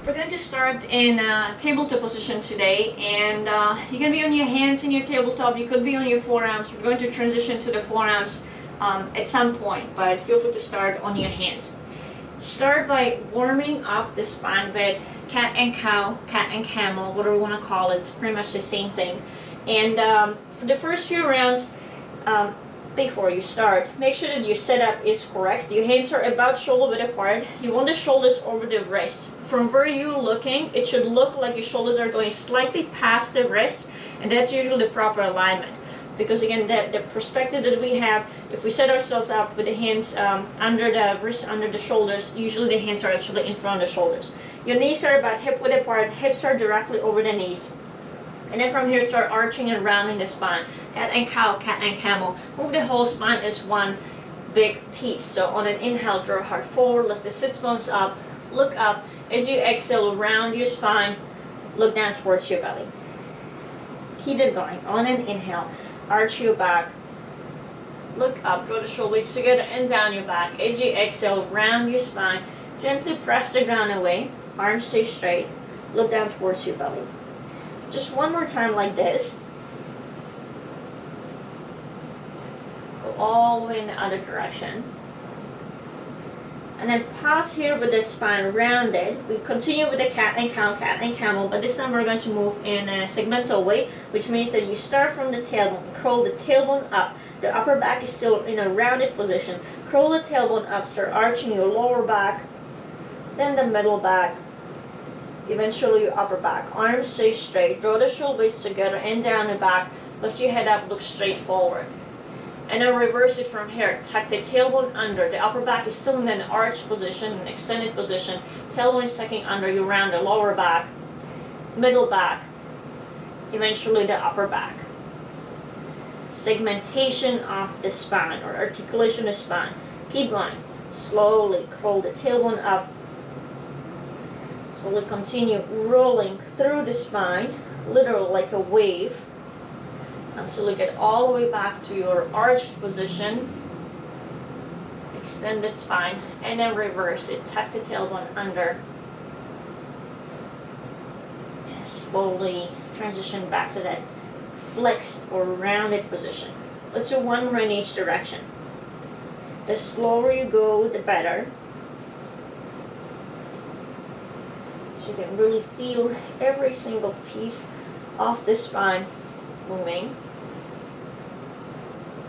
We're going to start in tabletop position today, and you can be on your hands in your tabletop, you could be on your forearms. We're going to transition to the forearms at some point, but feel free to start on your hands. Start by warming up the spine with cat and cow, cat and camel, whatever you want to call it. It's pretty much the same thing. And for the first few rounds, before you start, make sure that your setup is correct. Your hands are about shoulder width apart. You want the shoulders over the wrists. From where you're looking, it should look like your shoulders are going slightly past the wrists, and that's usually the proper alignment. Because again, the perspective that we have, if we set ourselves up with the hands under the wrists, under the shoulders, usually the hands are actually in front of the shoulders. Your knees are about hip width apart, hips are directly over the knees. And then from here, start arching and rounding the spine. Cat and cow, cat and camel. Move the whole spine as one big piece. So on an inhale, draw heart forward, lift the sits bones up, look up. As you exhale, round your spine, look down towards your belly. Keep it going. On an inhale, arch your back, look up, draw the shoulder blades together and down your back. As you exhale, round your spine, gently press the ground away, arms stay straight, look down towards your belly. Just one more time like this. Go all the way in the other direction. And then pause here with the spine rounded. We continue with the cat and cow, cat and camel, but this time we're going to move in a segmental way, which means that you start from the tailbone, curl the tailbone up. The upper back is still in a rounded position. Curl the tailbone up, start arching your lower back, then the middle back, eventually your upper back. Arms stay straight, draw the shoulder blades together and down the back, lift your head up, look straight forward. And then reverse it from here. Tuck the tailbone under. The upper back is still in an arched position, an extended position. Tailbone is tucking under. You round the lower back, middle back, eventually the upper back. Segmentation of the spine or articulation of the spine. Keep going. Slowly curl the tailbone up. Slowly continue rolling through the spine, literally like a wave, until you get all the way back to your arched position, extended spine, and then reverse it. Tuck the tailbone under, and slowly transition back to that flexed or rounded position. Let's do one more in each direction. The slower you go, the better. So you can really feel every single piece of the spine moving.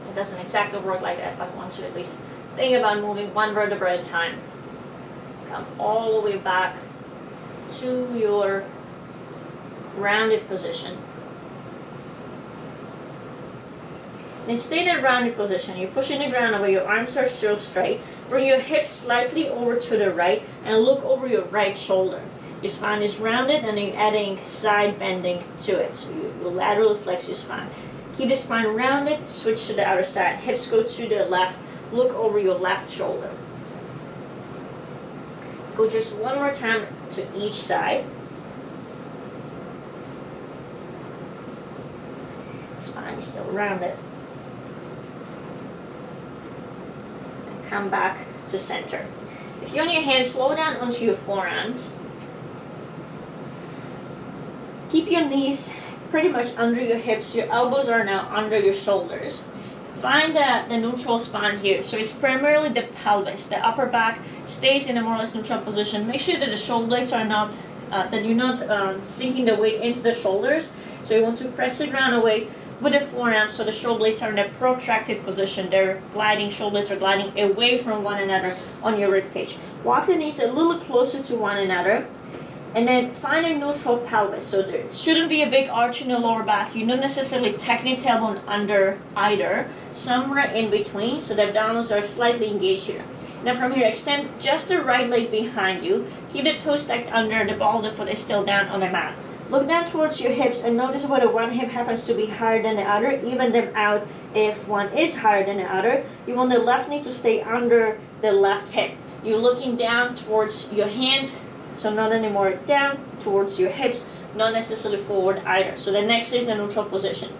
It doesn't exactly work like that, but once you at least think about moving one vertebra at a time. Come all the way back to your rounded position. Then stay in that rounded position. You're pushing the ground away, your arms are still straight. Bring your hips slightly over to the right and look over your right shoulder. Your spine is rounded and you're adding side bending to it. So you laterally flex your spine. Keep the spine rounded, switch to the other side. Hips go to the left, look over your left shoulder. Go just one more time to each side. Spine is still rounded. And come back to center. If you're on your hands, slow down onto your forearms. Keep your knees pretty much under your hips. Your elbows are now under your shoulders. Find the neutral spine here. So it's primarily the pelvis. The upper back stays in a more or less neutral position. Make sure that the shoulder blades are not, that you're not sinking the weight into the shoulders. So you want to press the ground away with the forearms so the shoulder blades are in a protracted position. They're gliding, shoulders are gliding away from one another on your rib cage. Walk the knees a little closer to one another. And then find a neutral pelvis. So there shouldn't be a big arch in the lower back. You don't necessarily tuck the tailbone under either. Somewhere in between, so the abdominals are slightly engaged here. Now from here, extend just the right leg behind you. Keep the toes stacked under. The ball of the foot is still down on the mat. Look down towards your hips and notice whether one hip happens to be higher than the other. Even them out if one is higher than the other. You want the left knee to stay under the left hip. You're looking down towards your hands. So not anymore down towards your hips, not necessarily forward either. So the next is the neutral position.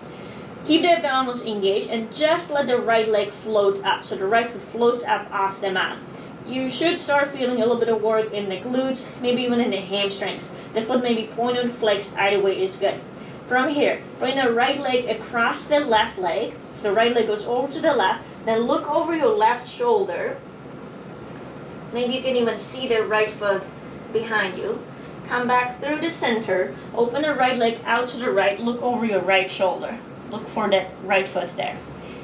Keep the abdominals engaged and just let the right leg float up. So the right foot floats up off the mat. you should start feeling a little bit of work in the glutes, maybe even in the hamstrings. The foot may be pointed, flexed, either way is good. From here, bring the right leg across the left leg. So the right leg goes over to the left. Then look over your left shoulder. Maybe you can even see the right foot behind you. Come back through the center. Open the right leg out to the right. Look over your right shoulder. Look for that right foot there.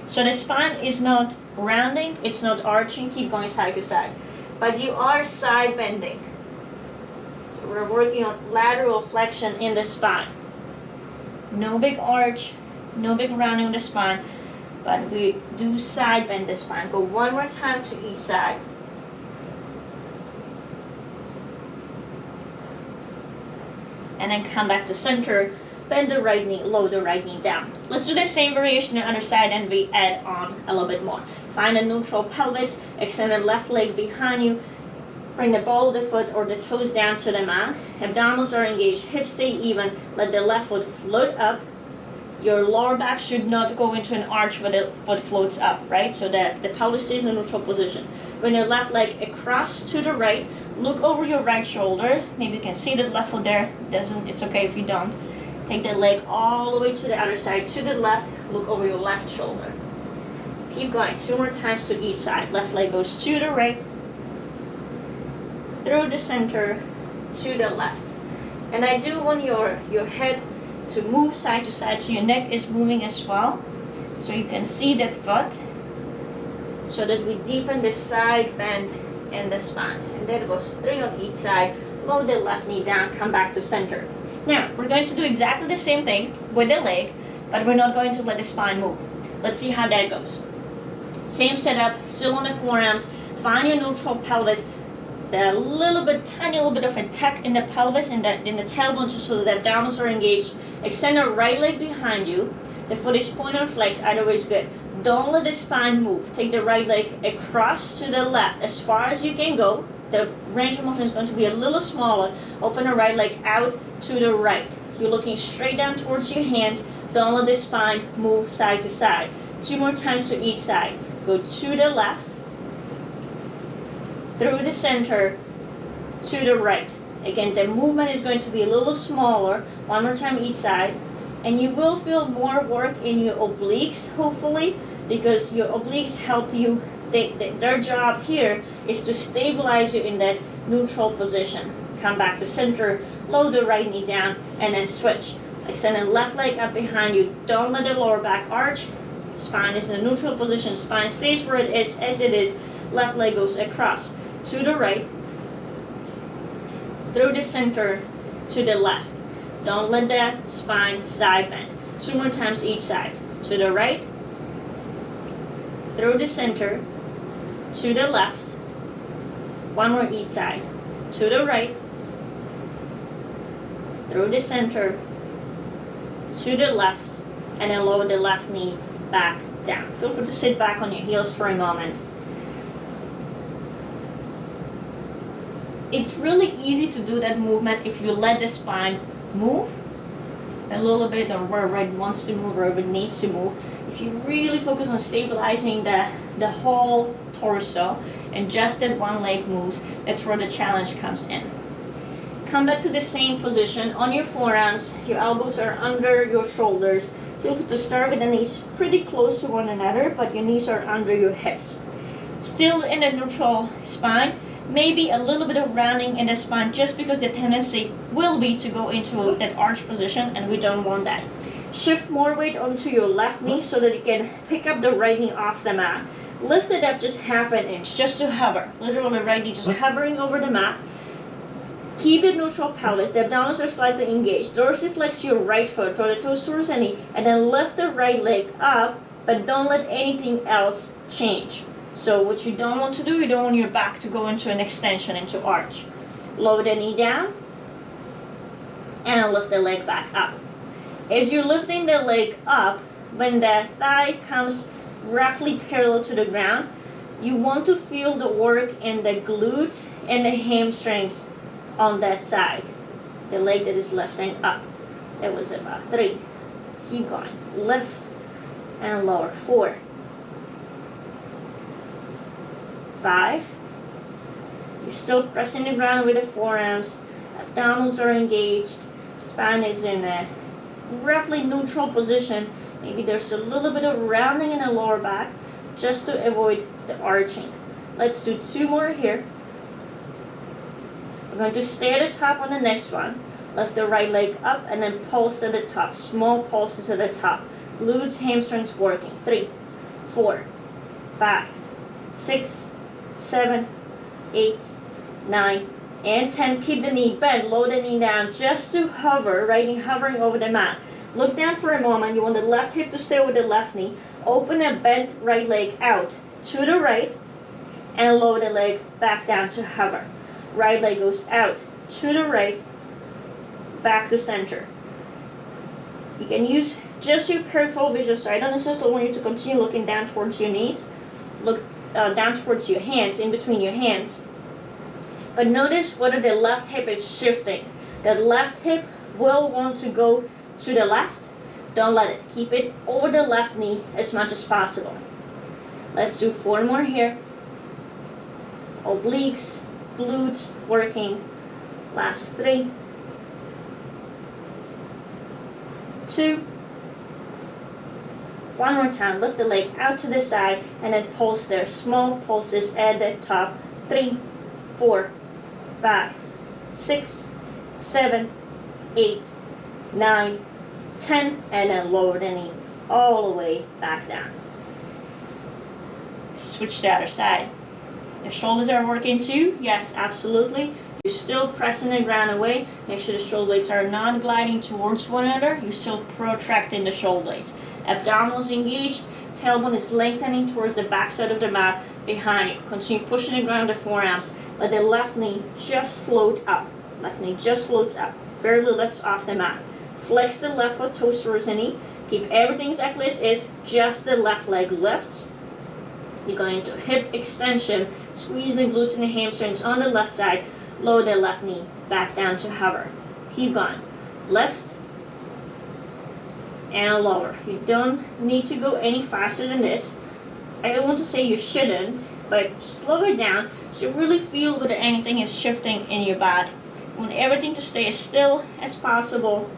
So the spine is not rounding, it's not arching, keep going side to side. But you are side bending. So we're working on lateral flexion in the spine. No big arch, no big rounding of the spine, but we do side bend the spine. Go one more time to each side. And then come back to center. Bend the right knee, lower the right knee down. Let's do the same variation on the other side and we add on a little bit more. Find a neutral pelvis, extend the left leg behind you. Bring the ball of the foot or the toes down to the mat. Abdominals are engaged, hips stay even. Let the left foot float up. Your lower back should not go into an arch when the foot floats up, right? So that the pelvis stays in a neutral position. Bring the left leg across to the right. Look over your right shoulder. Maybe you can see the left foot there. It's okay if you don't. Take the leg all the way to the other side, to the left. Look over your left shoulder. Keep going. 2 more times to each side. Left leg goes to the right, through the center, to the left. And I do want your head to move side to side, so your neck is moving as well. So you can see that foot, so that we deepen the side bend in the spine. And that goes 3 on each side. Lower the left knee down, come back to center. Now, we're going to do exactly the same thing with the leg, but we're not going to let the spine move. Let's see how that goes. Same setup, still on the forearms. Find your neutral pelvis. The tiny little bit of a tuck in the pelvis, in the tailbone, just so that the abdominals are engaged. Extend the right leg behind you. The foot is pointed or flexed, either way is good. Don't let the spine move. Take the right leg across to the left as far as you can go. The range of motion is going to be a little smaller. Open the right leg out to the right. You're looking straight down towards your hands. Don't let the spine move side to side. 2 more times to each side. Go to the left, through the center, to the right. Again, the movement is going to be a little smaller. 1 more time each side. And you will feel more work in your obliques, hopefully, because your obliques help you. Their job here is to stabilize you in that neutral position. Come back to center, lower the right knee down, and then switch. Extend the left leg up behind you. Don't let the lower back arch. Spine is in a neutral position. Spine stays where it is as it is. Left leg goes across to the right, through the center, to the left. Don't let that spine side bend. 2 more times each side. To the right, through the center, to the left. 1 more each side. To the right, through the center, to the left, and then lower the left knee back down. Feel free to sit back on your heels for a moment. It's really easy to do that movement if you let the spine move a little bit, or wherever it wants to move, or wherever it needs to move. If you really focus on stabilizing the whole torso and just that one leg moves, that's where the challenge comes in. Come back to the same position on your forearms. Your elbows are under your shoulders. Feel free to start with the knees pretty close to one another, but your knees are under your hips. Still in a neutral spine. Maybe a little bit of rounding in the spine, just because the tendency will be to go into that arch position, and we don't want that. Shift more weight onto your left knee so that you can pick up the right knee off the mat. Lift it up just half an inch, just to hover. Literally right knee just hovering over the mat. Keep the neutral pelvis. The abdominals are slightly engaged. Dorsiflex your right foot, draw the toes towards the knee, and then lift the right leg up, but don't let anything else change. So what you don't want to do, you don't want your back to go into an extension, into arch. Lower the knee down, and lift the leg back up. As you're lifting the leg up, when the thigh comes roughly parallel to the ground, you want to feel the work in the glutes and the hamstrings on that side. The leg that is lifting up. That was about 3. Keep going. Lift and lower. 4. 5. You're still pressing the ground with the forearms. Abdominals are engaged. Spine is in a roughly neutral position. Maybe there's a little bit of rounding in the lower back just to avoid the arching. Let's do 2 more here. We're going to stay at the top on the next one. Lift the right leg up and then pulse at the top. Small pulses at the top. Glutes, hamstrings working. 3, 4, 5, 6, 7, 8, 9, and 10. Keep the knee bent. Lower the knee down just to hover, right knee hovering over the mat. Look down for a moment. You want the left hip to stay over the left knee. Open and bent right leg out to the right and lower the leg back down to hover. Right leg goes out to the right, back to center. You can use just your peripheral vision, so I don't necessarily want you to continue looking down towards your knees. Look down towards your hands, in between your hands. But notice whether the left hip is shifting. The left hip will want to go to the left. Don't let it. Keep it over the left knee as much as possible. Let's do 4 more here. Obliques, glutes working. Last 3, 2, 1 more time. Lift the leg out to the side and then pulse there. Small pulses at the top. 3, 4, 5, 6, 7, 8, 9, 10, and then lower the knee all the way back down. Switch to the other side. The shoulders are working too. Yes, absolutely. You're still pressing the ground away. Make sure the shoulder blades are not gliding towards one another. You're still protracting the shoulder blades. Abdominals engaged. Tailbone is lengthening towards the backside of the mat behind you. Continue pushing the ground with the forearms. Let the left knee just float up. Left knee just floats up. Barely lifts off the mat. Flex the left foot toes towards the knee. Keep everything exactly as is. Just the left leg lifts. You're going to hip extension. Squeeze the glutes and the hamstrings on the left side. Lower the left knee back down to hover. Keep going. Lift and lower. You don't need to go any faster than this. I don't want to say you shouldn't, but slow it down so you really feel whether anything is shifting in your body. You want everything to stay as still as possible.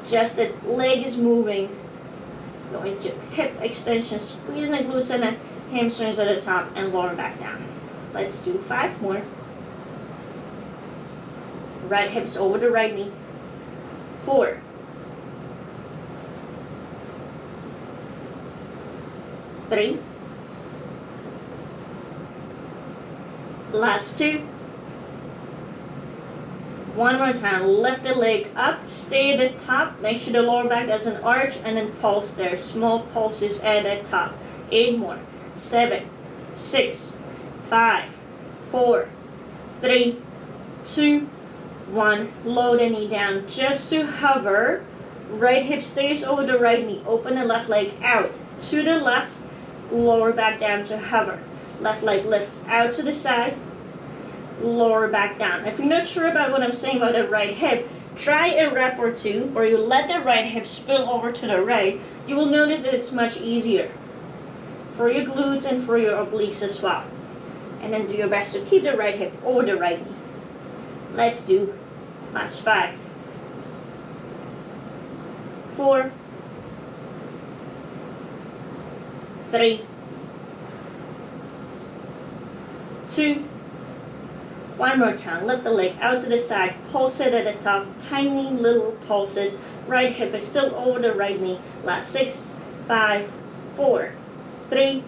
Just that leg is moving. Going to hip extension, squeezing the glutes and the hamstrings at the top and lower back down. Let's do 5 more. Right hips over the right knee. 4, 3, last 2. 1 more time. Lift the leg up, stay at the top. Make sure the lower back doesn't arch, and then pulse there. Small pulses at the top. 8 more. 7, 6, 5, 4, 3, 2, 1. Lower the knee down just to hover. Right hip stays over the right knee. Open the left leg out to the left. Lower back down to hover. Left leg lifts out to the side. Lower back down. If you're not sure about what I'm saying about the right hip, try a rep or 2 where you let the right hip spill over to the right. You will notice that it's much easier for your glutes and for your obliques as well. And then do your best to keep the right hip over the right knee. Let's do last 5, 4, 3, 2, 1 more time. Lift the leg out to the side. Pulse it at the top. Tiny little pulses. Right hip is still over the right knee. Last 6, 5, 4, 3,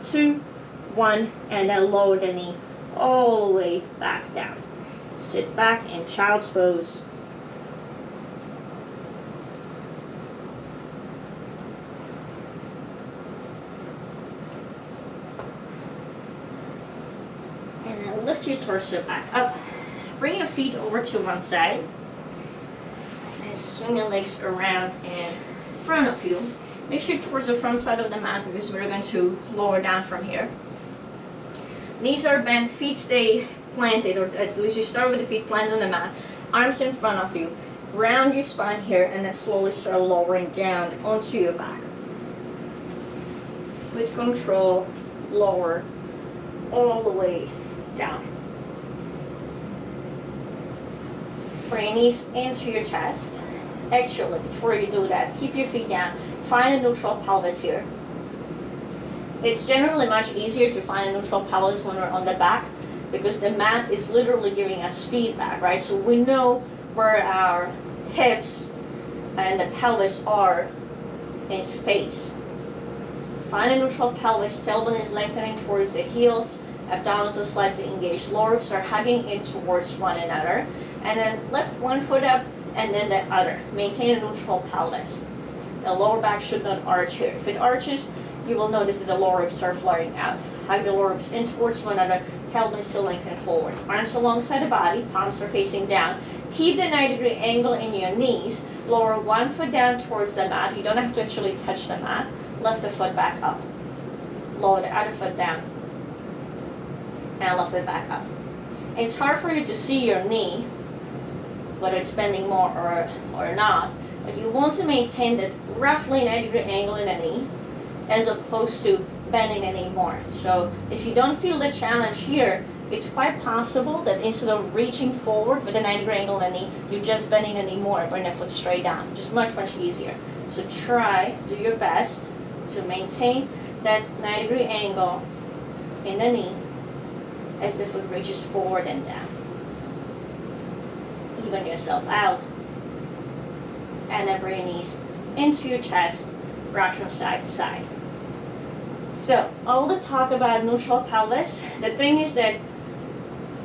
2, 1. And then lower the knee all the way back down. Sit back in child's pose. Lift your torso back up. Bring your feet over to one side. And swing your legs around in front of you. Make sure towards the front side of the mat because we're going to lower down from here. Knees are bent, feet stay planted, or at least you start with the feet planted on the mat. Arms in front of you. Round your spine here and then slowly start lowering down onto your back. With control, lower all the way down. Bring your knees into your chest. Actually, before you do that, keep your feet down. Find a neutral pelvis here. It's generally much easier to find a neutral pelvis when we're on the back because the mat is literally giving us feedback, right? So we know where our hips and the pelvis are in space. Find a neutral pelvis. Tailbone is lengthening towards the heels. Abdominals are slightly engaged. Lower ribs are hugging in towards one another. And then lift one foot up and then the other. Maintain a neutral pelvis. The lower back should not arch here. If it arches, you will notice that the lower ribs are flaring out. Hug the lower ribs in towards one another. Tailbone is still lengthened forward. Arms alongside the body. Palms are facing down. Keep the 90-degree angle in your knees. Lower one foot down towards the mat. You don't have to actually touch the mat. Lift the foot back up. Lower the other foot down. And lift it back up. And it's hard for you to see your knee, whether it's bending more or not, but you want to maintain that roughly 90-degree angle in the knee as opposed to bending anymore. So if you don't feel the challenge here, it's quite possible that instead of reaching forward with a 90-degree angle in the knee, you're just bending the knee more, bring the foot straight down. Just much easier. So try, do your best to maintain that 90-degree angle in the knee as the foot reaches forward and down. Even yourself out. And then bring your knees into your chest, rock from side to side. So, all the talk about neutral pelvis, the thing is that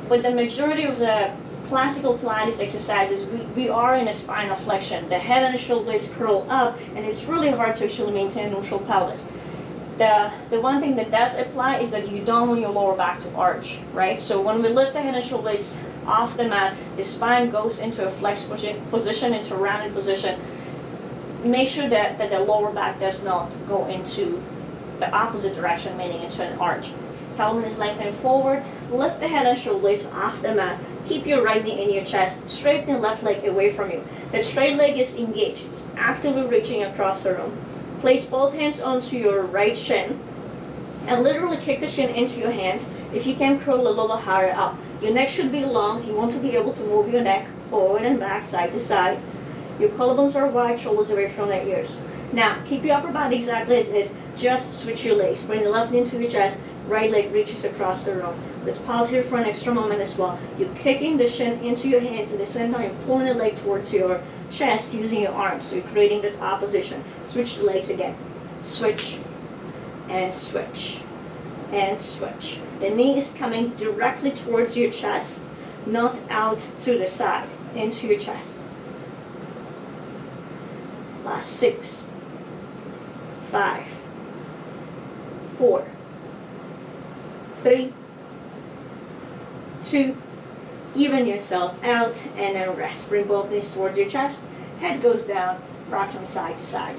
with the majority of the classical Pilates exercises, we are in a spinal flexion. The head and the shoulder blades curl up, and it's really hard to actually maintain a neutral pelvis. The one thing that does apply is that you don't want your lower back to arch, right? So when we lift the head and shoulder blades off the mat, the spine goes into a flexed position, into a rounded position. Make sure that the lower back does not go into the opposite direction, meaning into an arch. Tailbone is lengthened forward. Lift the head and shoulder blades off the mat. Keep your right knee in your chest. Straighten the left leg away from you. The straight leg is engaged. It's actively reaching across the room. Place both hands onto your right shin and literally kick the shin into your hands. If you can, curl a little higher up. Your neck should be long. You want to be able to move your neck forward and back, side to side. Your collarbones are wide, shoulders away from the ears. Now, keep your upper body exactly as is. Just switch your legs. Bring the left knee into your chest. Right leg reaches across the room. Let's pause here for an extra moment as well. You're kicking the shin into your hands. At the same time, you're pulling the leg towards your chest using your arms. So you're creating that opposition. Switch the legs again. Switch and switch and switch. The knee is coming directly towards your chest, not out to the side, into your chest. Last 6, 5, 4, 3, 2, even yourself out, and then rest. Bring both knees towards your chest, head goes down, rock from side to side.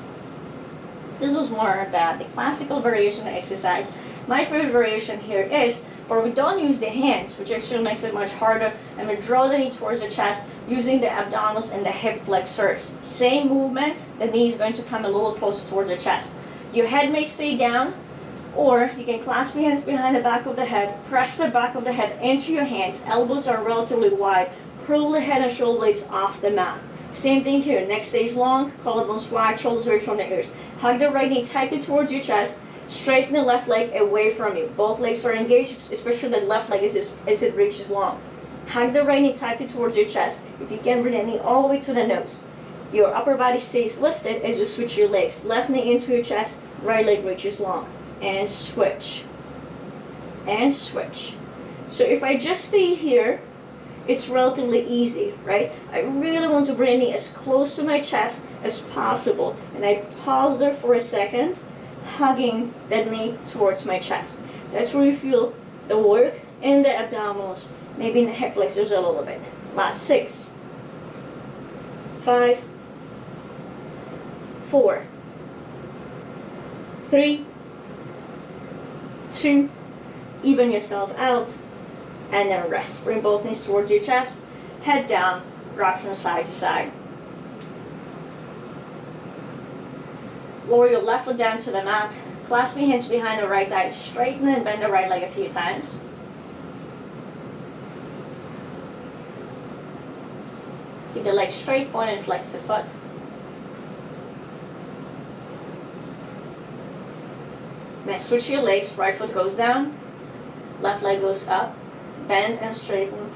This was more about the classical variation exercise. My favorite variation here is where we don't use the hands, which actually makes it much harder, and we draw the knee towards the chest using the abdominals and the hip flexors. Same movement, the knee is going to come a little closer towards the chest. Your head may stay down, or you can clasp your hands behind the back of the head, press the back of the head into your hands, elbows are relatively wide, curl the head and shoulder blades off the mat. Same thing here, neck stays long, collarbones wide, shoulders away from the ears. Hug the right knee tightly towards your chest, straighten the left leg away from you. Both legs are engaged, especially the left leg as it reaches long. Hug the right knee tightly towards your chest. If you can, bring the knee all the way to the nose. Your upper body stays lifted as you switch your legs. Left knee into your chest, right leg reaches long. And switch. And switch. So if I just stay here, it's relatively easy, right? I really want to bring the knee as close to my chest as possible. And I pause there for a second, hugging that knee towards my chest. That's where you feel the work in the abdominals, maybe in the hip flexors a little bit. Last 6, 5, 4, 3, 2, even yourself out, and then rest. Bring both knees towards your chest, head down, rock from side to side. Lower your left foot down to the mat, clasp your hands behind the right thigh, straighten and bend the right leg a few times. Keep the leg straight, point and flex the foot. Then switch your legs, right foot goes down, left leg goes up, bend and straighten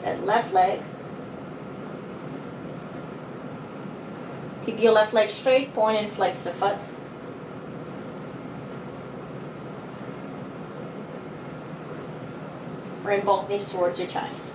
that left leg. Keep your left leg straight, point and flex the foot. Bring both knees towards your chest.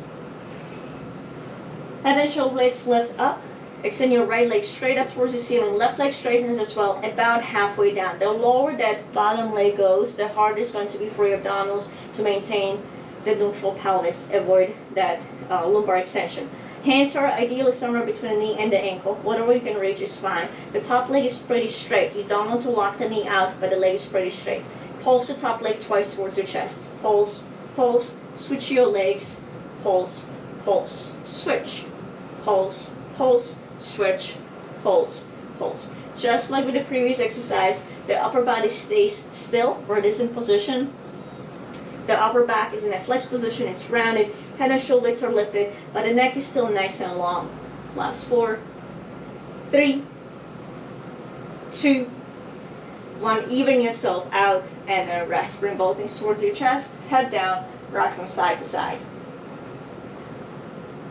Head and shoulder blades lift up. Extend your right leg straight up towards the ceiling. Left leg straightens as well, about halfway down. The lower that bottom leg goes, the harder it's going to be for your abdominals to maintain the neutral pelvis. Avoid that lumbar extension. Hands are ideally somewhere between the knee and the ankle. Whatever you can reach is fine. The top leg is pretty straight. You don't want to lock the knee out, but the leg is pretty straight. Pulse the top leg twice towards your chest. Pulse, pulse, switch your legs. Pulse, pulse, switch. Pulse, pulse, switch, pulse, pulse. Just like with the previous exercise, the upper body stays still where it is in position. The upper back is in a flexed position, it's rounded, head and shoulder blades are lifted, but the neck is still nice and long. Last 4, 3, 2, 1. Even yourself out and then rest. Bring both knees towards your chest, head down, rock from side to side.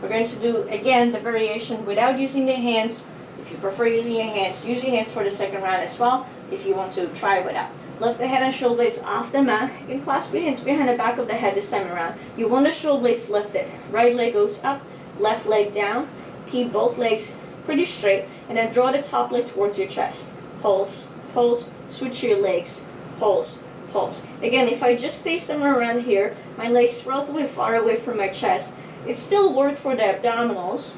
We're going to do again the variation without using the hands. If you prefer using your hands, use your hands for the second round as well. If you want to try without. Lift the head and shoulder blades off the mat. You can clasp your hands behind the back of the head this time around. You want the shoulder blades lifted. Right leg goes up, left leg down. Keep both legs pretty straight and then draw the top leg towards your chest. Pulse, pulse, switch your legs. Pulse, pulse. Again, if I just stay somewhere around here, my legs relatively far away from my chest, it still worked for the abdominals.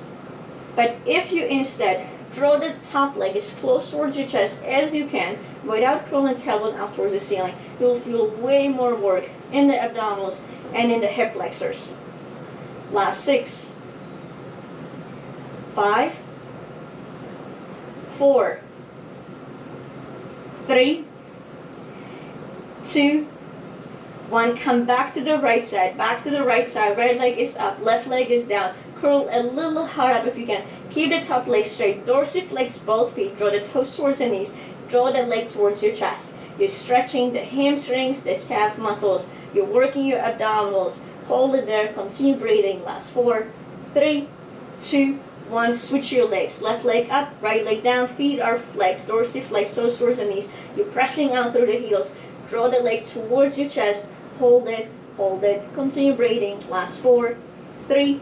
But if you instead draw the top leg as close towards your chest as you can without curling the tailbone up towards the ceiling, you will feel way more work in the abdominals and in the hip flexors. Last 6, 5, 4, 3, 2, 1. Come back to the right side, back to the right side. Right leg is up, left leg is down. Curl a little hard up if you can. Keep the top leg straight. Dorsiflex both feet. Draw the toes towards the knees. Draw the leg towards your chest. You're stretching the hamstrings, the calf muscles. You're working your abdominals. Hold it there. Continue breathing. Last 4, 3, 2, 1. Switch your legs. Left leg up, right leg down. Feet are flexed. Dorsiflex, toes towards the knees. You're pressing out through the heels. Draw the leg towards your chest. Hold it. Hold it. Continue breathing. Last 4, 3,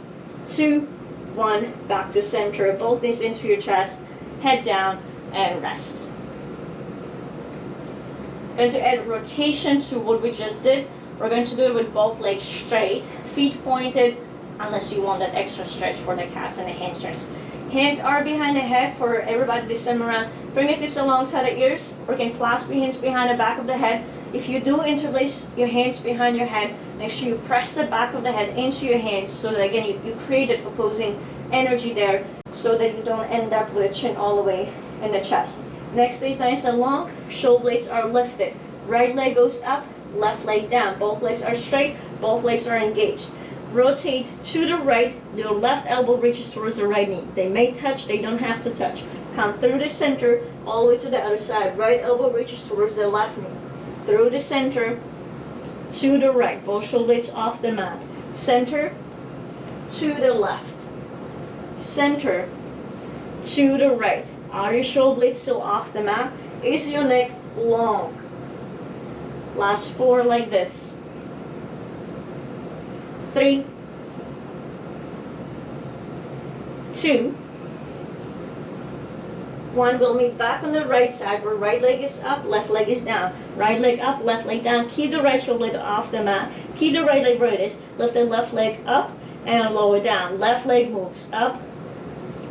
2, 1. Back to center. Both knees into your chest. Head down and rest. Going to add rotation to what we just did. We're going to do it with both legs straight, feet pointed, unless you want that extra stretch for the calves and the hamstrings. Hands are behind the head for everybody this time around. Fingertips alongside the ears, or you can clasp your hands behind the back of the head. If you do interlace your hands behind your head, make sure you press the back of the head into your hands so that again you create that opposing energy there so that you don't end up with a chin all the way in the chest. Neck stays nice and long, shoulder blades are lifted. Right leg goes up, left leg down. Both legs are straight, both legs are engaged. Rotate to the right, your left elbow reaches towards the right knee. They may touch, they don't have to touch. Come through the center, all the way to the other side. Right elbow reaches towards the left knee. Through the center, to the right. Both shoulder blades off the mat. Center, to the left. Center, to the right. Are your shoulder blades still off the mat? Is your neck long? Last 4 like this. 3, 2, 1. We'll meet back on the right side where right leg is up, left leg is down. Right leg up, left leg down. Keep the right shoulder blade off the mat. Keep the right leg where it is. Lift the left leg up and lower down. Left leg moves up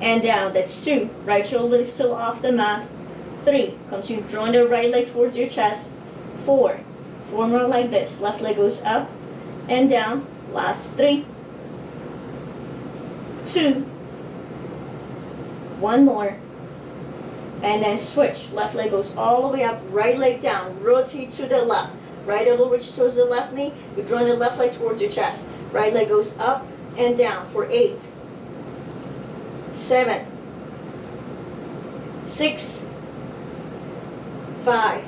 and down. That's 2. Right shoulder blade is still off the mat. 3. Continue drawing the right leg towards your chest. 4. 4 more like this. Left leg goes up and down. Last 3, 2, 1 more, and then switch. Left leg goes all the way up, right leg down, rotate to the left. Right elbow reaches towards the left knee, you're drawing the left leg towards your chest. Right leg goes up and down for 8, 7, 6, 5,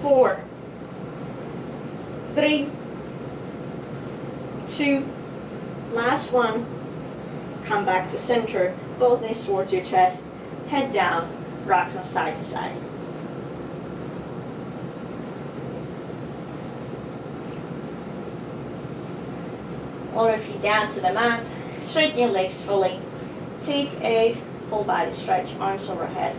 4, 3, 2, last one. Come back to center, both knees towards your chest, head down, rock from side to side. Lower your feet down to the mat, straighten your legs fully, take a full body stretch, arms overhead.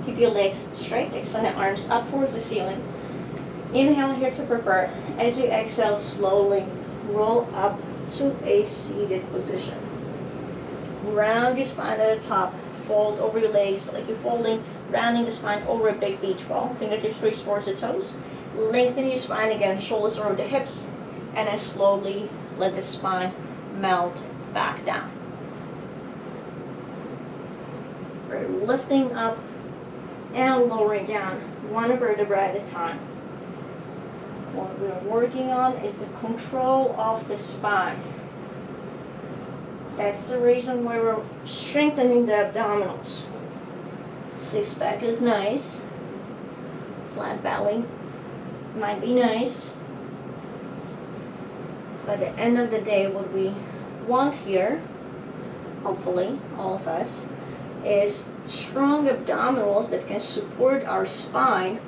Keep your legs straight, extend the arms up towards the ceiling. Inhale here to prepare. As you exhale, slowly roll up to a seated position. Round your spine at the top, fold over your legs like you're folding, rounding the spine over a big beach ball. Fingertips reach towards the toes. Lengthen your spine again, shoulders over the hips, and then slowly let the spine melt back down. We're lifting up and lowering down, one vertebra at a time. What we're working on is the control of the spine. That's the reason why we're strengthening the abdominals. Six pack is nice. Flat belly might be nice. But at the end of the day, what we want here, hopefully all of us, is strong abdominals that can support our spine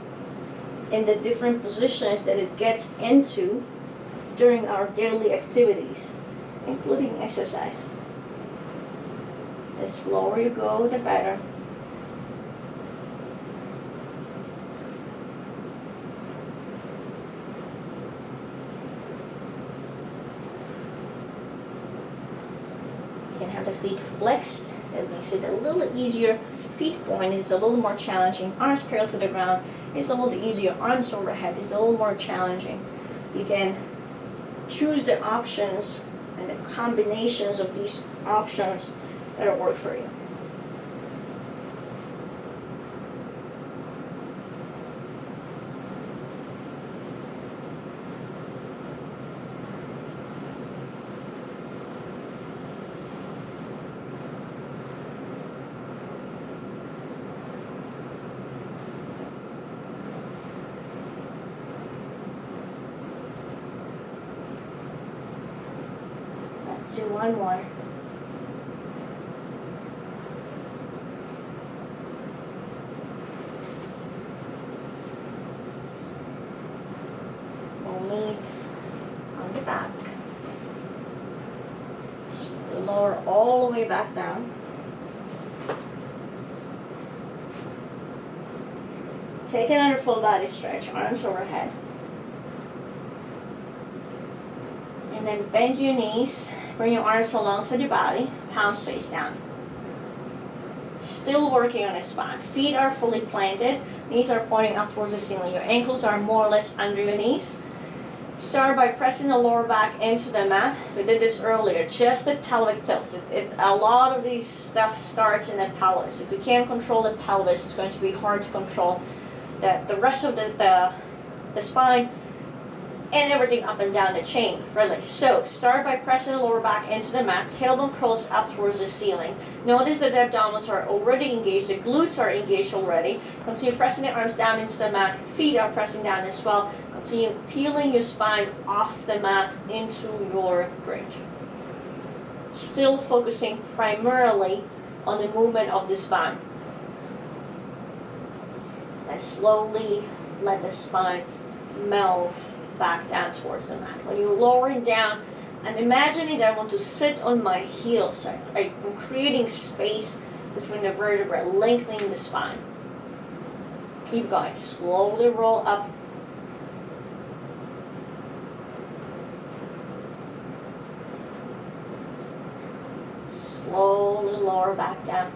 in the different positions that it gets into during our daily activities, including exercise. The slower you go, the better. You can have the feet flexed. That makes it a little easier. Feet pointed is a little more challenging. Arms parallel to the ground is a little easier. Arms overhead is a little more challenging. You can choose the options and the combinations of these options that work for you. Let's do one more. We'll meet on the back. Lower all the way back down. Take another full body stretch, arms overhead. And then bend your knees, bring your arms alongside your body, palms face down. Still working on the spine. Feet are fully planted, knees are pointing up towards the ceiling. Your ankles are more or less under your knees. Start by pressing the lower back into the mat. We did this earlier, just the pelvic tilts. A lot of this stuff starts in the pelvis. If we can't control the pelvis, it's going to be hard to control the rest of the spine and everything up and down the chain, really. So start by pressing the lower back into the mat, tailbone curls up towards the ceiling. Notice that the abdominals are already engaged, the glutes are engaged already. Continue pressing the arms down into the mat, feet are pressing down as well. Continue peeling your spine off the mat into your bridge. Still focusing primarily on the movement of the spine. And slowly let the spine melt back down towards the mat. When you're lowering down, I'm imagining that I want to sit on my heels. I'm creating space between the vertebrae, lengthening the spine. Keep going. Slowly roll up. Slowly lower back down.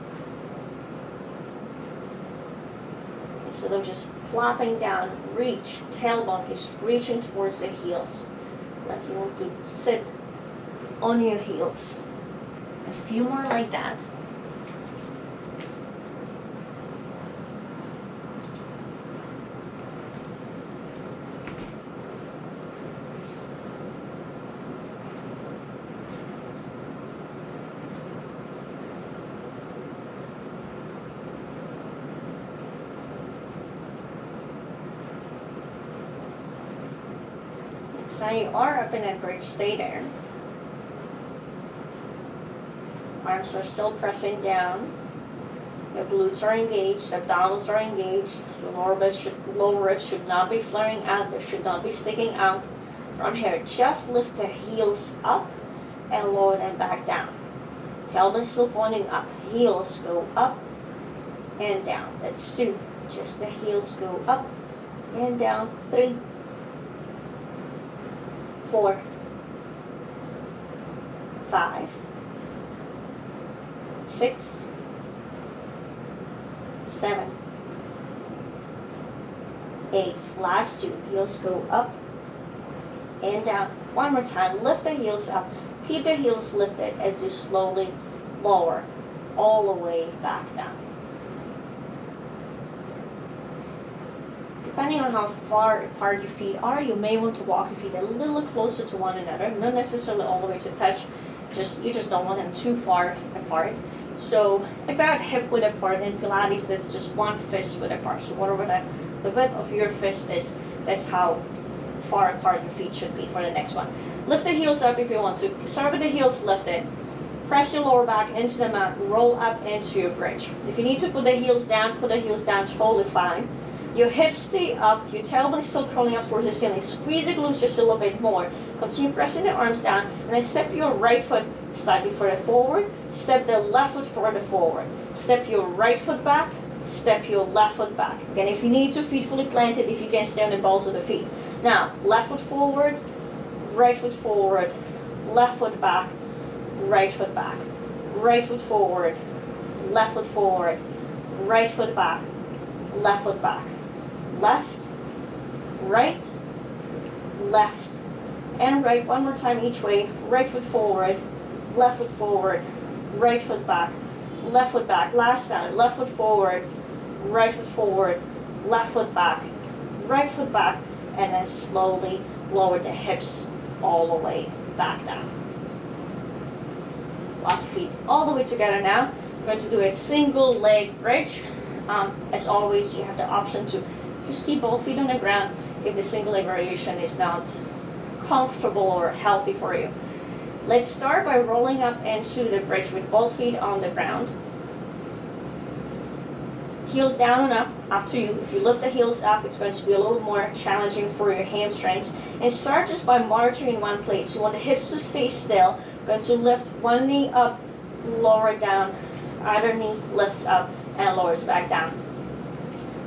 Instead of just plopping down, reach, tailbone is reaching towards the heels. Like you want to sit on your heels. A few more like that. So you are up in that bridge, stay there. Arms are still pressing down. Your glutes are engaged, the abdominals are engaged. The lower ribs should not be flaring out, they should not be sticking out from here. Just lift the heels up and lower them back down. Tailbone still pointing up. Heels go up and down. That's 2. Just the heels go up and down. 3, 4, 5, 6, 7, 8. Last 2. Heels go up and down. One more time. Lift the heels up. Keep the heels lifted as you slowly lower all the way back down. Depending on how far apart your feet are, you may want to walk your feet a little closer to one another, not necessarily all the way to touch. You just don't want them too far apart. So about hip width apart. In Pilates, that's just 1 fist width apart. So whatever the width of your fist is, that's how far apart your feet should be for the next one. Lift the heels up if you want to. Start with the heels lifted. Press your lower back into the mat. Roll up into your bridge. If you need to put the heels down, totally fine. Your hips stay up. Your tailbone is still curling up towards the ceiling. Squeeze the glutes just a little bit more. Continue pressing the arms down. And then step your right foot slightly further forward. Step the left foot further forward. Step your right foot back. Step your left foot back. Again, if you need to, feet fully planted. If you can, stay on the balls of the feet. Now, left foot forward. Right foot forward, left foot back, right foot back, right foot forward, left foot forward, right foot back, left foot back, left, right, left, and right. One more time each way. Right foot forward, right foot back, left foot back. Last time, left foot forward, left foot back, right foot back, and then slowly lower the hips all the way back down. Walk your feet all the way together now. We're going to do a single leg bridge. As always, you have the option to just keep both feet on the ground if the single leg variation is not comfortable or healthy for you. Let's start by rolling up into the bridge with both feet on the ground. Heels down and up to you. If you lift the heels up, it's going to be a little more challenging for your hamstrings. And start just by marching in one place. You want the hips to stay still. Going to lift one knee up, lower it down. Other knee lifts up and lowers back down.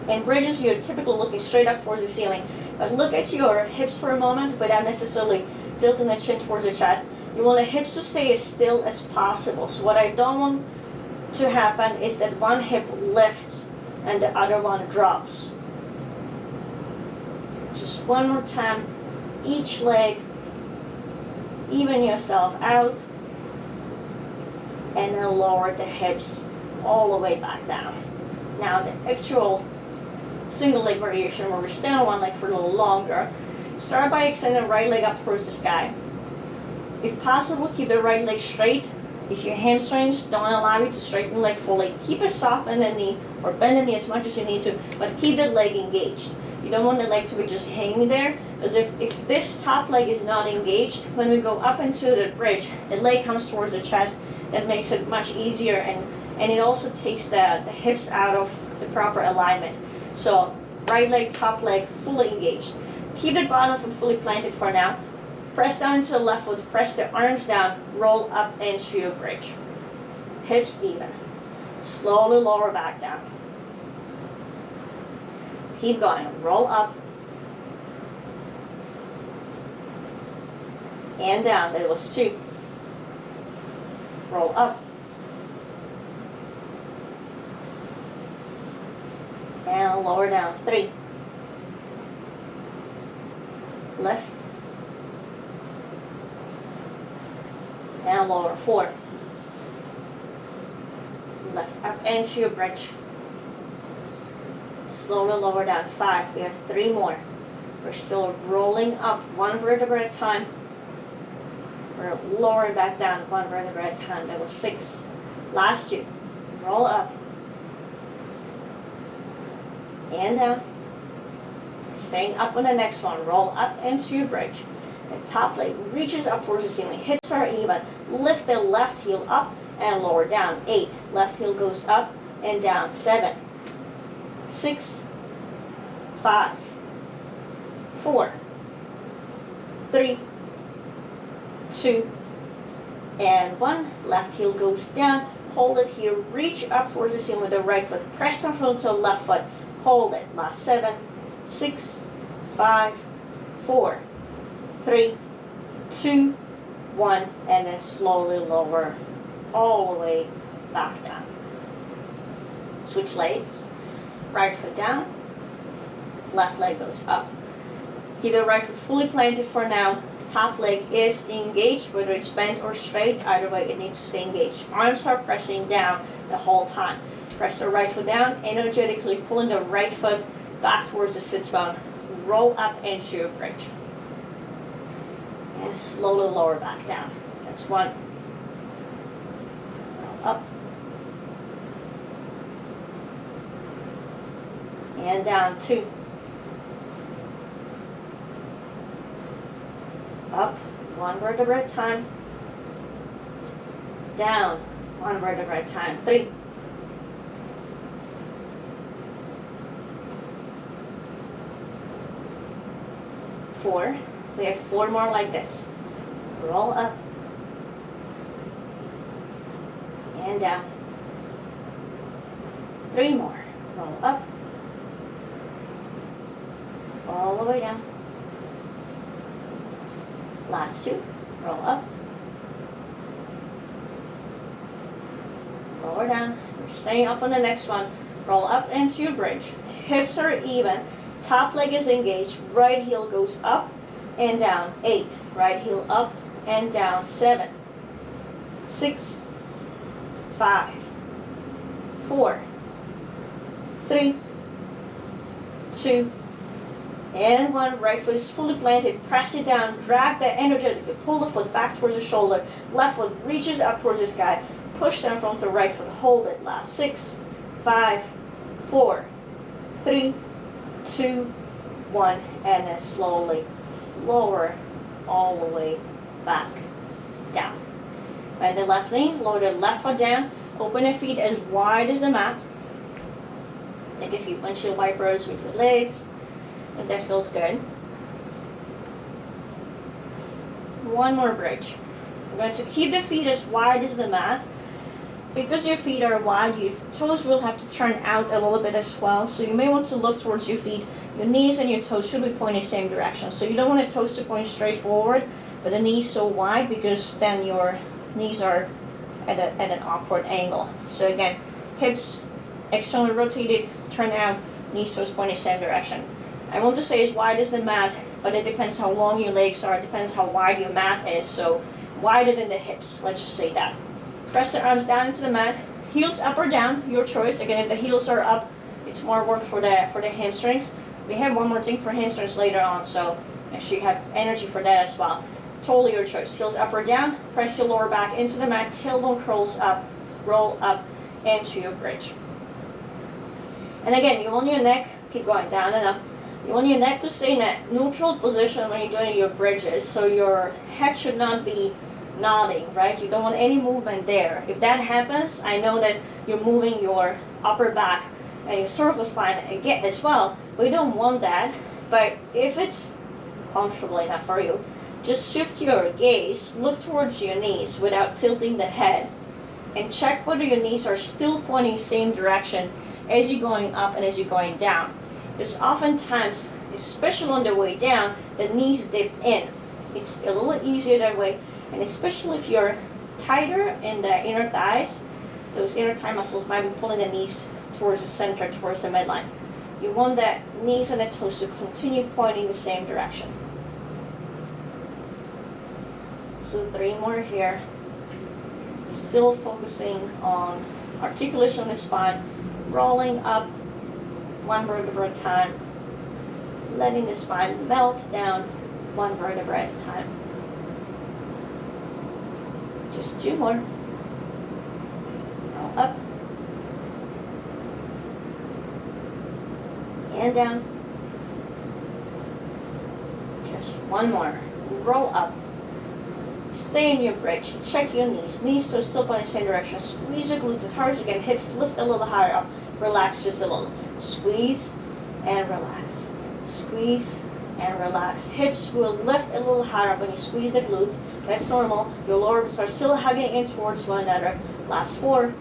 In bridges, you're typically looking straight up towards the ceiling. But look at your hips for a moment without necessarily tilting the chin towards the chest. You want the hips to stay as still as possible. So what I don't want to happen is that one hip lifts and the other one drops. Just one more time, each leg, even yourself out, and then lower the hips all the way back down. Now the actual single leg variation where we stand on one leg for a little longer, start by extending the right leg up towards the sky. If possible, keep the right leg straight. If your hamstrings don't allow you to straighten the leg fully, keep it soft in the knee or bend the knee as much as you need to, but keep the leg engaged. You don't want the leg to be just hanging there, because if this top leg is not engaged, when we go up into the bridge, the leg comes towards the chest. That makes it much easier, and it also takes the hips out of the proper alignment. So right leg, top leg, fully engaged. Keep the bottom foot fully planted for now. Press down into the left foot, press the arms down, roll up into your bridge. Hips even. Slowly lower back down. Keep going, roll up. And down, that was 2. Roll up. And lower down, 3. Lift. And lower, 4. Lift up into your bridge. Slowly lower down, 5. We have 3 more. We're still rolling up 1 vertebra at a time. We're lowering back down 1 vertebra at a time. That was 6. Last 2. Roll up. And down. Staying up on the next one. Roll up into your bridge. The top leg reaches up towards the ceiling. Hips are even. Lift the left heel up and lower down. 8. Left heel goes up and down. 7, 6, 5, 4, 3, 2, and 1. Left heel goes down. Hold it here. Reach up towards the ceiling with the right foot. Press down front to the left foot. Hold it. Last 7, 6, 5, 4, 3, 2, 1, and then slowly lower all the way back down. Switch legs. Right foot down. Left leg goes up. Keep the right foot fully planted for now. Top leg is engaged, whether it's bent or straight. Either way, it needs to stay engaged. Arms are pressing down the whole time. Press the right foot down, energetically pulling the right foot back towards the sits bone. Roll up into your bridge. And slowly lower back down. That's 1. Roll up. And down. 2. Up, 1 vertebra at a time. Down, 1 vertebra at a time. 3. 4. We have 4 more like this. Roll up. And down. 3 more. Roll up. All the way down. Last 2. Roll up. Lower down. We're staying up on the next one. Roll up into your bridge. Hips are even. Top leg is engaged. Right heel goes up and down. 8. Right heel up and down. 7, 6, 5, 4, 3, 2, and 1. Right foot is fully planted. Press it down. Drag that energetically. Pull the foot back towards the shoulder. Left foot reaches up towards the sky. Push down from the right foot. Hold it. Last 6, 5, 4, 3, 2, 1. And then slowly lower all the way back down. Bend the left knee. Lower the left foot down. Open the feet as wide as the mat. Take a few windshield wipers with your legs. If that feels good. 1 more bridge. We're going to keep the feet as wide as the mat. Because your feet are wide, your toes will have to turn out a little bit as well. So you may want to look towards your feet. Your knees and your toes should be pointing the same direction. So you don't want the toes to point straight forward, but the knees so wide because then your knees are at an awkward angle. So again, hips externally rotated, turn out, knees toes pointing the same direction. I want to say as wide as the mat, but it depends how long your legs are. It depends how wide your mat is. So wider than the hips, let's just say that. Press the arms down into the mat. Heels up or down, your choice. Again, if the heels are up, it's more work for the hamstrings. We have one more thing for hamstrings later on, so make sure you have energy for that as well. Totally your choice. Heels up or down. Press your lower back into the mat. Tailbone curls up. Roll up into your bridge. And again, you want your neck, keep going down and up. You want your neck to stay in that neutral position when you're doing your bridges, so your head should not be nodding, right? You don't want any movement there. If that happens, I know that you're moving your upper back and your cervical spine again as well, but you don't want that. But if it's comfortable enough for you, just shift your gaze, look towards your knees without tilting the head, and check whether your knees are still pointing the same direction as you're going up and as you're going down. Because oftentimes, especially on the way down, the knees dip in. It's a little easier that way, and especially if you're tighter in the inner thighs, those inner thigh muscles might be pulling the knees towards the center, towards the midline. You want that knees and the toes to continue pointing the same direction. So 3 more here. Still focusing on articulation of the spine, rolling up 1 vertebra at a time, letting the spine melt down 1 vertebra at a time. Just 2 more. Roll up and down. Just 1 more. roll up. Stay in your bridge. Check your knees. Knees to still point in the same direction. Squeeze your glutes as hard as you can. Hips lift a little higher up. Relax just a little. Squeeze and relax. Squeeze and relax. Hips will lift a little higher up when you squeeze the glutes. That's normal. Your lower ribs are still hugging in towards one another. Last 4,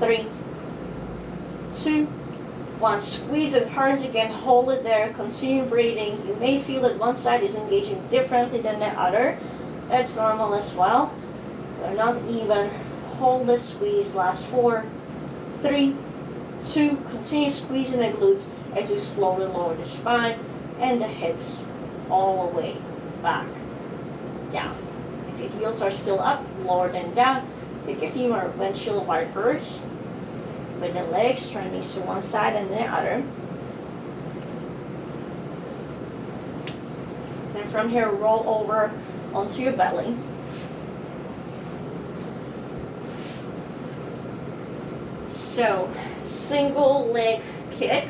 3, 2, 1. Squeeze as hard as you can. Hold it there. Continue breathing. You may feel that one side is engaging differently than the other. That's normal as well. They're not even. Hold the squeeze. Last 4, 3, 2. Continue squeezing the glutes as you slowly lower the spine and the hips all the way back down. If your heels are still up, lower them down. Take a few more windshield wipers with the legs. Turn these to one side and the other. Then from here, roll over onto your belly. So, single leg kick.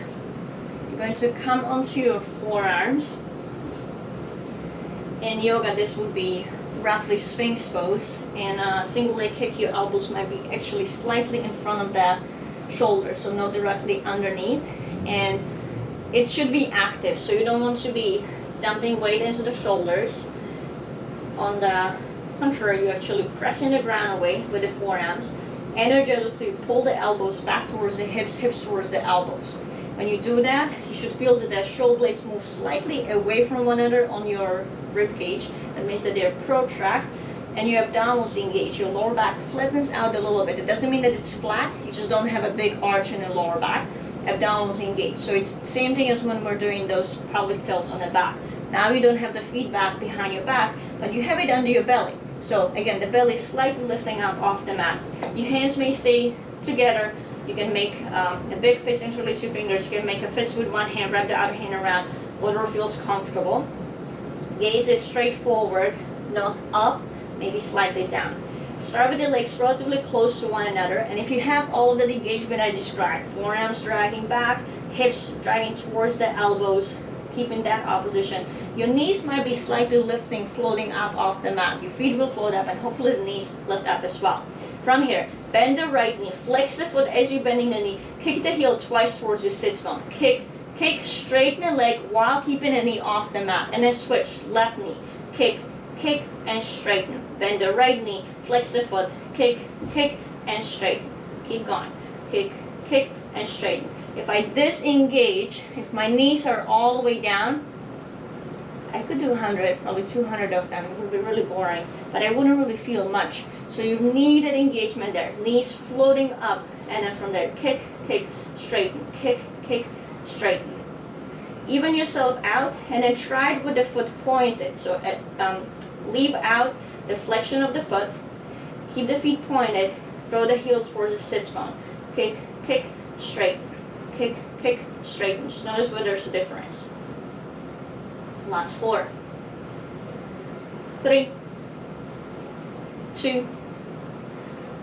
You're going to come onto your forearms. In yoga, this would be roughly Sphinx pose. And single leg kick, your elbows might be actually slightly in front of the shoulders, so not directly underneath. And it should be active, so you don't want to be dumping weight into the shoulders. On the contrary, you're actually pressing the ground away with the forearms. Energetically pull the elbows back towards the hips, hips towards the elbows. When you do that, you should feel that the shoulder blades move slightly away from one another on your rib cage. That means that they're protract and your abdominals engage. Your lower back flattens out a little bit. It doesn't mean that it's flat, you just don't have a big arch in the lower back. Abdominals engage. So it's the same thing as when we're doing those pelvic tilts on the back. Now you don't have the feedback behind your back, but you have it under your belly. So again, the belly is slightly lifting up off the mat. Your hands may stay together. You can make a big fist, interlace your fingers. You can make a fist with one hand, wrap the other hand around, whatever feels comfortable. Gaze is straight forward, not up, maybe slightly down. Start with the legs relatively close to one another, and if you have all of the engagement I described, forearms dragging back, hips dragging towards the elbows, keeping that opposition, your knees might be slightly lifting, floating up off the mat. Your feet will float up, and hopefully the knees lift up as well. From here, bend the right knee, flex the foot as you're bending the knee, kick the heel twice towards your sits bone. Kick, kick, straighten the leg while keeping the knee off the mat, and then switch, left knee, kick, kick, and straighten. Bend the right knee, flex the foot, kick, kick, and straighten. Keep going. Kick, kick, and straighten. If I disengage, if my knees are all the way down, I could do 100, probably 200 of them. It would be really boring, but I wouldn't really feel much. So you need an engagement there. Knees floating up, and then from there, kick, kick, straighten, kick, kick, straighten. Even yourself out, and then try it with the foot pointed. So leave out the flexion of the foot. Keep the feet pointed. Draw the heel towards the sits bone. Kick, kick, straighten. Kick, kick, straighten. Just notice whether there's a difference. Last 4, 3, 2,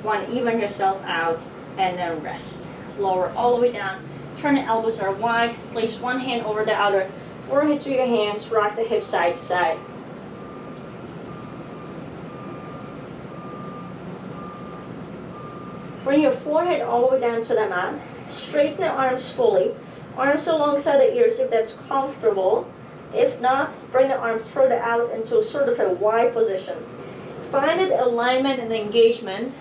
1. Even yourself out and then rest. Lower all the way down. Turn the elbows are wide. Place one hand over the other. Forehead to your hands. Rock the hips side to side. Bring your forehead all the way down to the mat. Straighten the arms fully. Arms alongside the ears if that's comfortable. If not, bring the arms further out into sort of a Y position. Find that alignment and engagement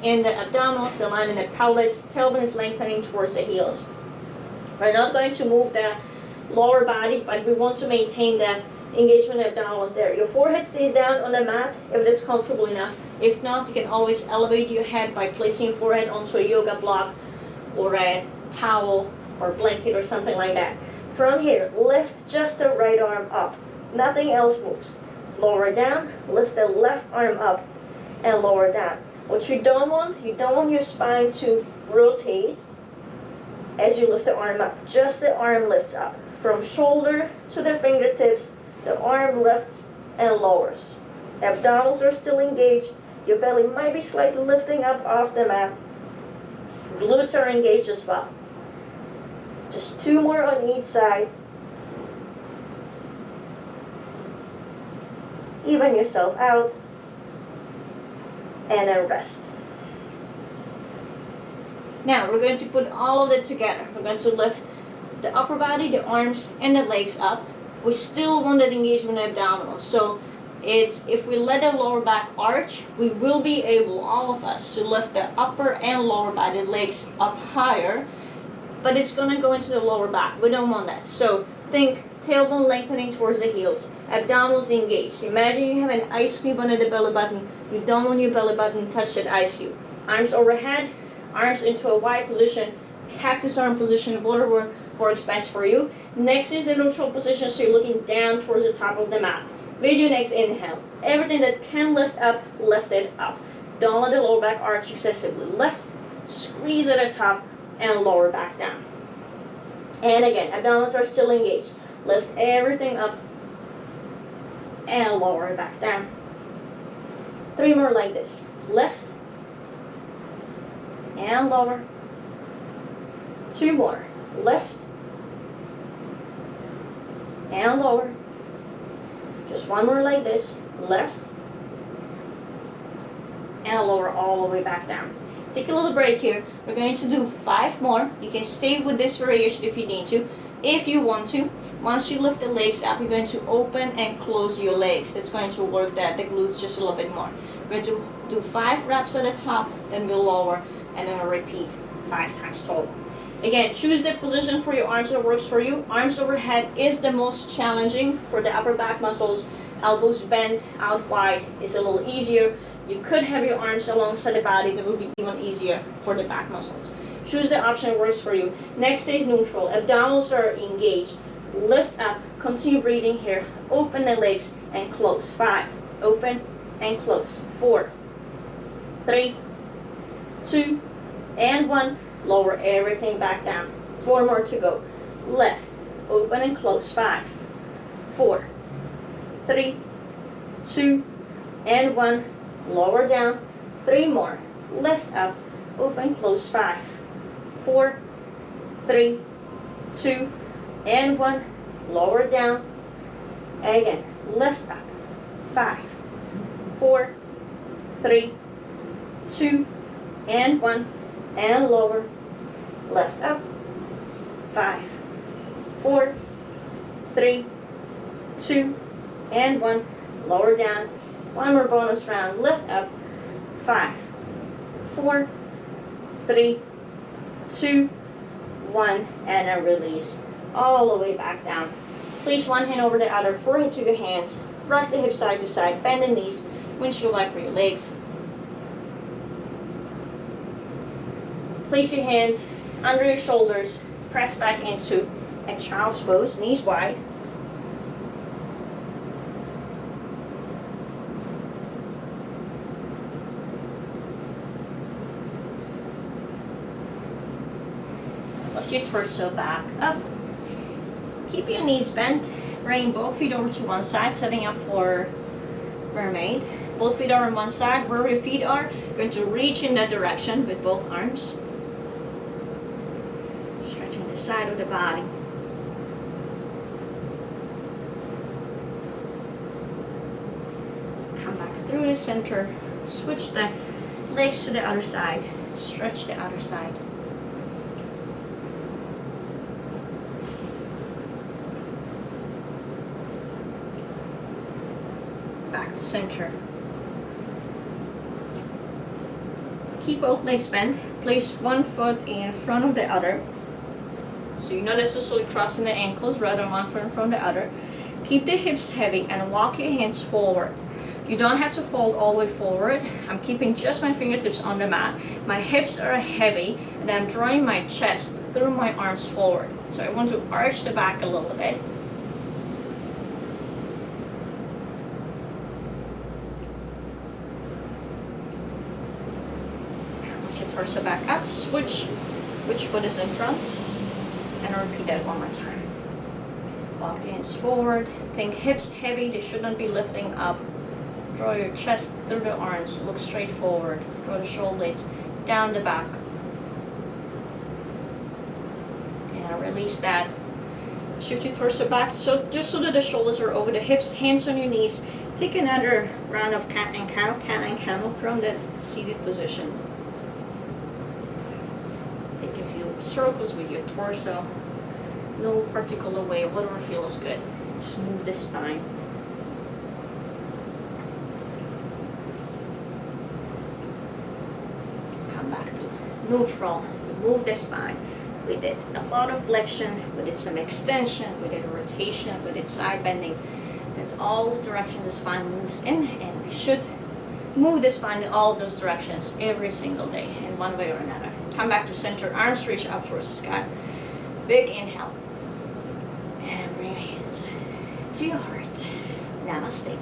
in the abdominals, the line in the pelvis. Tailbone is lengthening towards the heels. We're not going to move the lower body, but we want to maintain the engagement in the abdominals there. Your forehead stays down on the mat if that's comfortable enough. If not, you can always elevate your head by placing your forehead onto a yoga block or a towel or blanket or something like that. From here, lift just the right arm up. Nothing else moves. Lower down, lift the left arm up and lower down. What you don't want your spine to rotate as you lift the arm up. Just the arm lifts up. From shoulder to the fingertips, the arm lifts and lowers. Abdominals are still engaged. Your belly might be slightly lifting up off the mat. Glutes are engaged as well. Just 2 more on each side. even yourself out, and then rest. Now we're going to put all of it together. We're going to lift the upper body, the arms, and the legs up. We still want that engagement in the abdominals. So it's, if we let the lower back arch, we will be able, all of us, to lift the upper and lower body, legs up higher, but it's going to go into the lower back. We don't want that. So think tailbone lengthening towards the heels, abdominals engaged. Imagine you have an ice cube under the belly button. You don't want your belly button to touch that ice cube. Arms overhead, arms into a wide position, cactus arm position, whatever works best for you. Next is the neutral position, so you're looking down towards the top of the mat. With your next inhale, everything that can lift up, lift it up. Don't let the lower back arch excessively. Lift, squeeze at the top, and lower back down. And again, abdominals are still engaged. Lift everything up and lower it back down. 3 more like this. Lift and lower. 2 more. Lift and lower. Just 1 more like this. Lift and lower all the way back down. Take a little break here. We're going to do 5 more. You can stay with this variation if you need to. If you want to, once you lift the legs up, you're going to open and close your legs. That's going to work the glutes just a little bit more. We're going to do 5 reps at the top, then we'll lower, and then repeat 5 times total. Again, choose the position for your arms that works for you. Arms overhead is the most challenging for the upper back muscles. Elbows bent out wide is a little easier. You could have your arms alongside the body. That would be even easier for the back muscles. Choose the option that works for you. Next is neutral. Abdominals are engaged. Lift up. Continue breathing here. Open the legs and close. 5. Open and close. 4, 3, 2, and 1. Lower everything back down. 4 more to go. Lift. Open and close. 5, 4, 3, 2, and 1. Lower down. 3 more. Lift up. Open, close. 5, 4, 3, 2, and 1. Lower down. Again. Lift up. 5, 4, 3, 2, and 1. And lower. Lift up. 5, 4, 3, 2, and 1. Lower down. 1 more bonus round. Lift up. 5, 4, 3, 2, 1, and a release all the way back down. Place one hand over the other, forehead to your hands. Rock the hips side to side. Bend the knees. Windshield wiper your legs. Place your hands under your shoulders. Press back into a child's pose. Knees wide. Lift your torso back up. Keep your knees bent. Bring both feet over to one side, setting up for mermaid. Both feet are on one side. Where your feet are, you're going to reach in that direction with both arms. Stretching the side of the body. Come back through the center. Switch the legs to the other side. Stretch the other side. Back to center. Keep both legs bent. Place one foot in front of the other. So you're not necessarily crossing the ankles, rather one foot in front of the other. Keep the hips heavy and walk your hands forward. You don't have to fold all the way forward. I'm keeping just my fingertips on the mat. My hips are heavy and I'm drawing my chest through my arms forward. So I want to arch the back a little bit. Torso back up, switch which foot is in front, and repeat that one more time. Walk the hands forward, think hips heavy, they shouldn't be lifting up. Draw your chest through the arms, look straight forward, draw the shoulder blades down the back. And release that. Shift your torso back, so just so that the shoulders are over the hips, hands on your knees, Take another round of cat and camel from that seated position. Take a few circles with your torso. No particular way, whatever feels good. Just move the spine. Come back to neutral. Move the spine. We did a lot of flexion, we did some extension, we did a rotation, we did side bending. That's all the direction the spine moves in, and we should move the spine in all those directions every single day in one way or another. Come back to center, arms reach up towards the sky. Big inhale. And bring your hands to your heart. Namaste.